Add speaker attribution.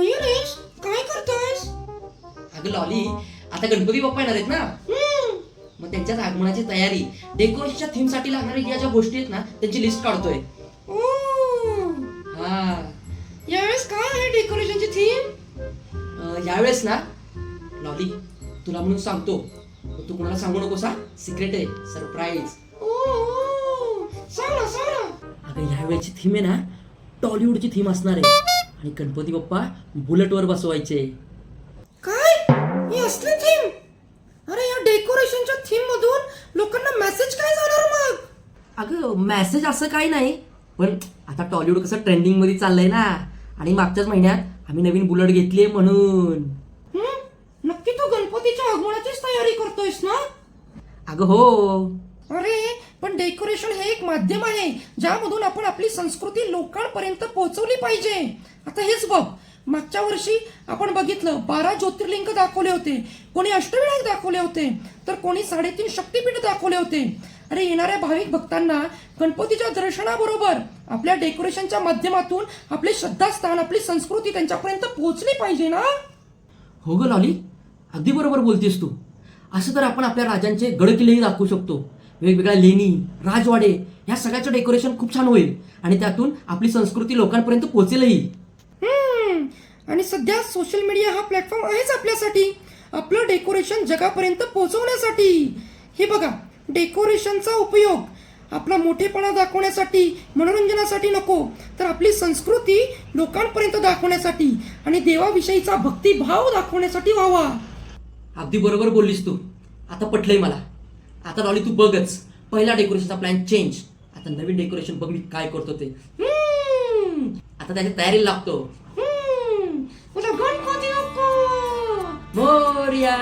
Speaker 1: मयुरेश काय करतोयस?
Speaker 2: अगं लॉली, आता गणपती बाप्पा येणार आहेत ना, मग त्यांच्याच आगमनाची तयारी, डेकोरेशनच्या थीम साठी लागणाऱ्या या ज्या गोष्टी आहेत ना त्यांची लिस्ट काढतोय.
Speaker 1: ओ,
Speaker 2: हा,
Speaker 1: यावेळेस काय आहे डेकोरेशनची थीम?
Speaker 2: यावेळेस ना लॉली, तुला म्हणून सांगतो, पण तू कोणाला सांगू नकोस हा, सिक्रेट आहे, सरप्राईज.
Speaker 1: ओ, सांग ना.
Speaker 2: अगं यावेळेची थीम आहे ना टॉलिवूडची थीम असणार आहे आणि गणपती बाप्पा बुलेटवर बसवायचे.
Speaker 1: काय ही असली थीम? अरे या डेकोरेशनच्या थीम मधून लोकांना मेसेज काय जाणार मग?
Speaker 2: अगं मेसेज असं काही नाही, पण आता टॉलिवूड कसं ट्रेंडिंग मध्ये चाललंय ना, आणि मागच्याच महिन्यात आम्ही नवीन बुलेट घेतलीये म्हणून.
Speaker 1: नक्की तू गणपतीच्या आगमनाचीच तयारी करतोयस ना?
Speaker 2: अगं हो.
Speaker 1: अरे पण डेकोरेशन हे एक माध्यम आहे ज्यामधून आपण आपली संस्कृती लोकांपर्यंत पोहोचवली पाहिजे. आता हेच बघ, मागच्या वर्षी आपण बघितलं 12 ज्योतिर्लिंग दाखवले होते, कोणी अष्टविनायक दाखवले होते, तर कोणी 3.5 शक्तीपीठ दाखवले होते. अरे येणाऱ्या भाविक भक्तांना गणपतीच्या दर्शनाबरोबर आपल्या डेकोरेशनच्या माध्यमातून आपले श्रद्धास्थान, आपली संस्कृती त्यांच्यापर्यंत पोहोचली पाहिजे ना.
Speaker 2: हो ग लॉली, अगदी बरोबर बोलतेस तू. असं तर आपण आपल्या राजांचे गडकिल्लेही दाखवू शकतो, वेगवेगळ्या लेणी, राजवाडे, या सगळ्याचं डेकोरेशन खूप छान होईल आणि त्यातून आपली संस्कृती लोकांपर्यंत पोहोचेलही.
Speaker 1: आणि सध्या सोशल मीडिया हा प्लॅटफॉर्म आहेच आपल्यासाठी, आपलं डेकोरेशन जगापर्यंत पोहोचवण्यासाठी. हे बघा, डेकोरेशनचा उपयोग आपला मोठेपणा दाखवण्यासाठी, मनोरंजनासाठी नको, तर आपली संस्कृती लोकांपर्यंत दाखवण्यासाठी आणि देवाविषयीचा भक्तिभाव दाखवण्यासाठी व्हावा.
Speaker 2: अगदी बरोबर बोललीस तू, आता पटलंय मला. आता लॉली तू बघच, पहिला डेकोरेशनचा प्लॅन चेंज, आता नवीन डेकोरेशन बघ मी काय करतो ते. आता त्याची तयारीला लागतो.
Speaker 1: गणपती बाप्पा
Speaker 2: मोरया.